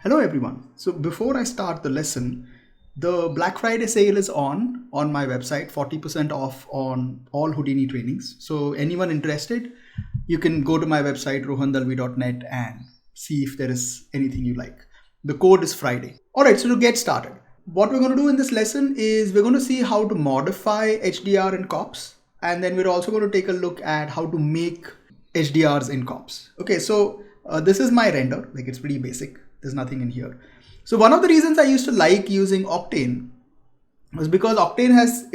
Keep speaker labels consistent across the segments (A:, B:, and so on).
A: Hello everyone. So before I start the lesson, the Black Friday sale is on my website, 40% off on all Houdini trainings. So anyone interested, you can go to my website rohandalvi.net and see if there is anything you like. The code is Friday. All right, so to get started, what we're going to do in this lesson is we're going to see how to modify HDR in COPS, and then we're also going to take a look at how to make HDRs in COPS. Okay, so this is my render, like it's pretty basic. There's nothing in here. So one of the reasons I used to like using Octane was because Octane has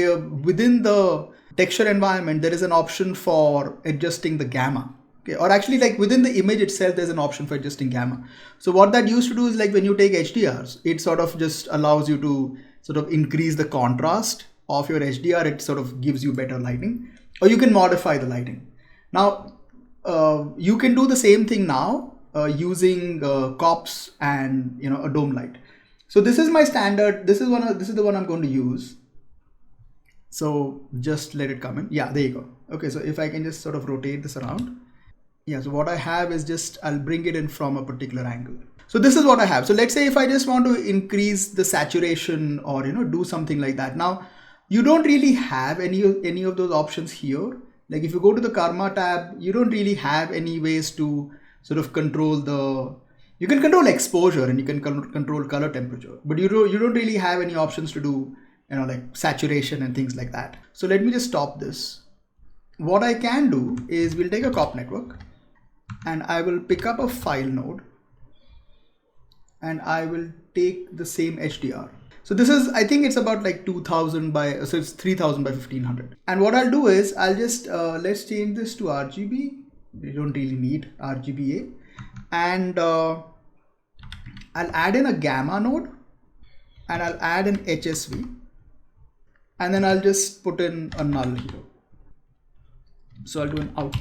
A: within the texture environment, there is an option for adjusting the gamma. Okay, or actually like within the image itself, there's an option for adjusting gamma. So what that used to do is like when you take HDRs, it sort of just allows you to sort of increase the contrast of your HDR. It sort of gives you better lighting, or you can modify the lighting. Now, you can do the same thing now using COPS and a dome light. So this is my standard. This is the one I'm going to use. So just let it come in. Yeah, there you go. Okay, so if I can just sort of rotate this around. Yeah, so what I have is just I'll bring it in from a particular angle. So this is what I have. So let's say if I just want to increase the saturation or do something like that. Now you don't really have any of those options here. Like if you go to the Karma tab, you don't really have any ways to sort of control you can control exposure and you can control color temperature, but you don't really have any options to do like saturation and things like that. So let me just stop this. What I can do is we'll take a COP network and I will pick up a file node and I will take the same HDR. So this is, I think it's about like 2000 so it's 3000 by 1500. And what I'll do is I'll just, let's change this to RGB. We don't really need RGBA. And I'll add in a gamma node and I'll add an HSV. And then I'll just put in a null here. So I'll do an out.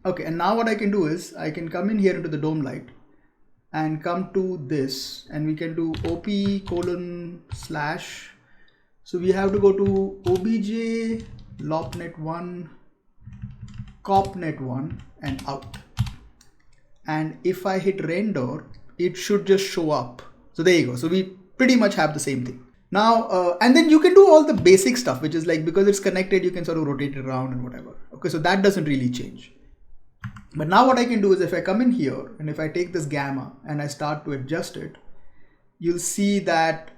A: Okay, and now what I can do is I can come in here into the dome light and come to this and we can do op:/. So we have to go to obj lopnet1 copnet1 and out. And if I hit render, it should just show up. So there you go. So we pretty much have the same thing. Now, and then you can do all the basic stuff, which is like, because it's connected, you can sort of rotate it around and whatever. Okay, so that doesn't really change. But now what I can do is if I come in here and if I take this gamma and I start to adjust it, you'll see that,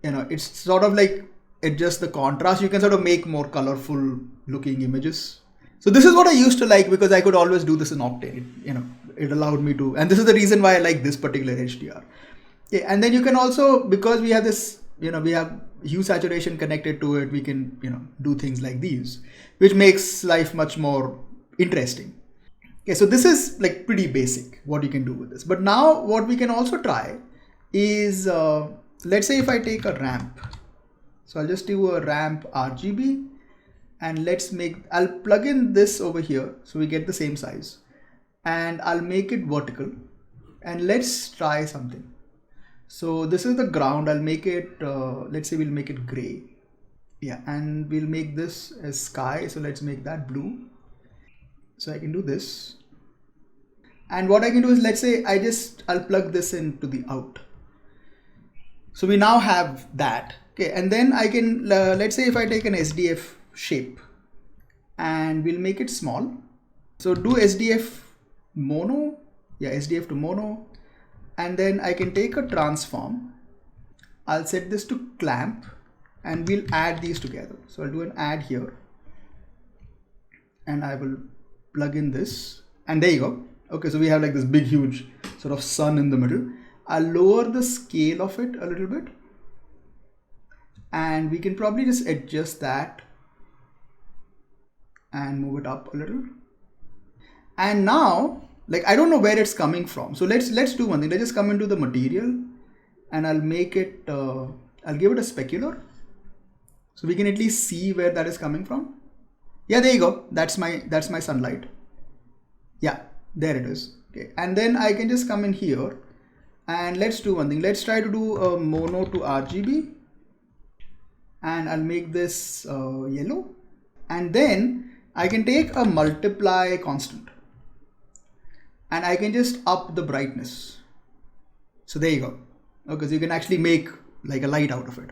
A: it's sort of like adjust the contrast. You can sort of make more colorful looking images. So this is what I used to like because I could always do this in Octane. It allowed me to, and this is the reason why I like this particular HDR. Okay, and then you can also, because we have this, we have hue saturation connected to it, we can, do things like these, which makes life much more interesting. Okay, so this is like pretty basic what you can do with this. But now what we can also try is, let's say if I take a ramp. So I'll just do a ramp RGB and I'll plug in this over here so we get the same size and I'll make it vertical and let's try something. So this is the ground. I'll make it, let's say we'll make it gray. Yeah, and we'll make this as sky. So let's make that blue. So I can do this. And what I can do is, let's say I'll plug this into the out. So we now have that. Okay, and then I can, let's say if I take an SDF shape and we'll make it small. So do SDF mono. Yeah, SDF to mono. And then I can take a transform. I'll set this to clamp and we'll add these together. So I'll do an add here and I will plug in this and there you go. Okay, so we have like this big huge sort of sun in the middle. I'll lower the scale of it a little bit and we can probably just adjust that and move it up a little. And now, like, I don't know where it's coming from. So let's do one thing. Let's just come into the material and I'll make it, I'll give it a specular. So we can at least see where that is coming from. Yeah, there you go. That's my sunlight. Yeah, there it is. Okay. And then I can just come in here and let's do one thing. Let's try to do a mono to RGB and I'll make this yellow. And then I can take a multiply constant and I can just up the brightness. So there you go. Okay, so you can actually make like a light out of it.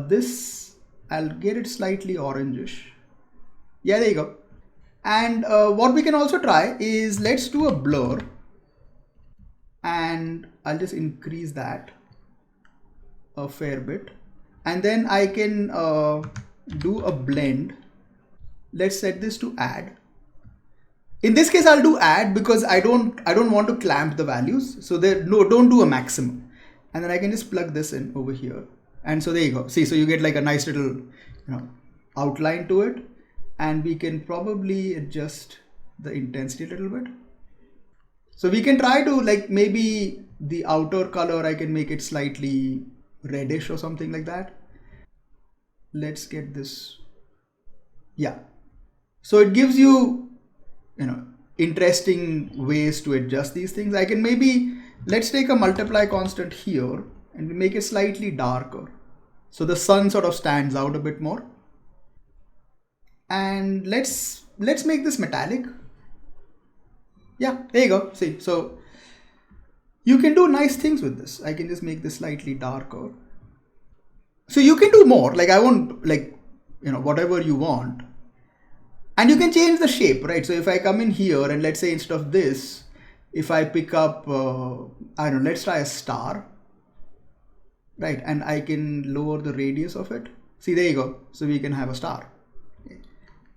A: This, I'll get it slightly orangish. Yeah, there you go. And what we can also try is, let's do a blur, and I'll just increase that a fair bit. And then I can do a blend. Let's set this to add. In this case, I'll do add because I don't want to clamp the values. So there, no, don't do a maximum. And then I can just plug this in over here. And so there you go. See, so you get like a nice little, outline to it. And we can probably adjust the intensity a little bit. So we can try to, like, maybe the outer color, I can make it slightly reddish or something like that. Let's get this. Yeah. So it gives you, interesting ways to adjust these things. I can maybe, let's take a multiply constant here and make it slightly darker. So the sun sort of stands out a bit more. And let's make this metallic. Yeah, there you go. See, so you can do nice things with this. I can just make this slightly darker. So you can do more. Like, I won't, like, whatever you want. And you can change the shape, right? So if I come in here and let's say instead of this, if I pick up, I don't know, let's try a star, right? And I can lower the radius of it. See, there you go. So we can have a star. Okay.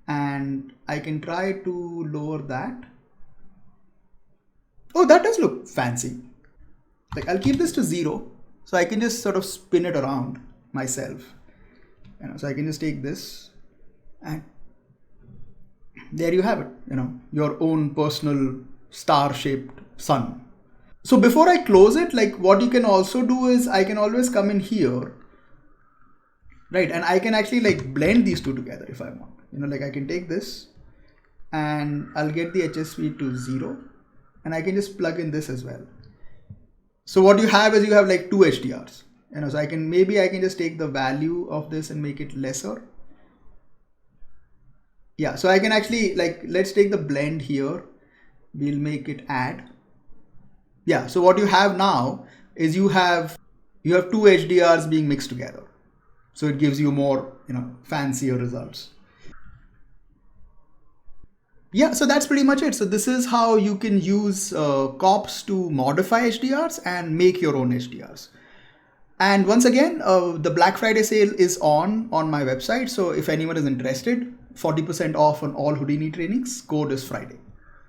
A: And I can try to lower that. Oh, that does look fancy. Like, I'll keep this to 0. So I can just sort of spin it around myself. So I can just take this and there you have it, your own personal star-shaped sun. So before I close it, like, what you can also do is I can always come in here, right? And I can actually like blend these two together if I want. Like, I can take this and I'll get the HSV to 0 and I can just plug in this as well. So what you have is you have like two HDRs. So I can just take the value of this and make it lesser. Yeah, so I can actually, like, let's take the blend here. We'll make it add. Yeah, so what you have now is you have two HDRs being mixed together. So it gives you more, fancier results. Yeah, so that's pretty much it. So this is how you can use COPS to modify HDRs and make your own HDRs. And once again, the Black Friday sale is on my website. So if anyone is interested, 40% off on all Houdini trainings. Code is Friday.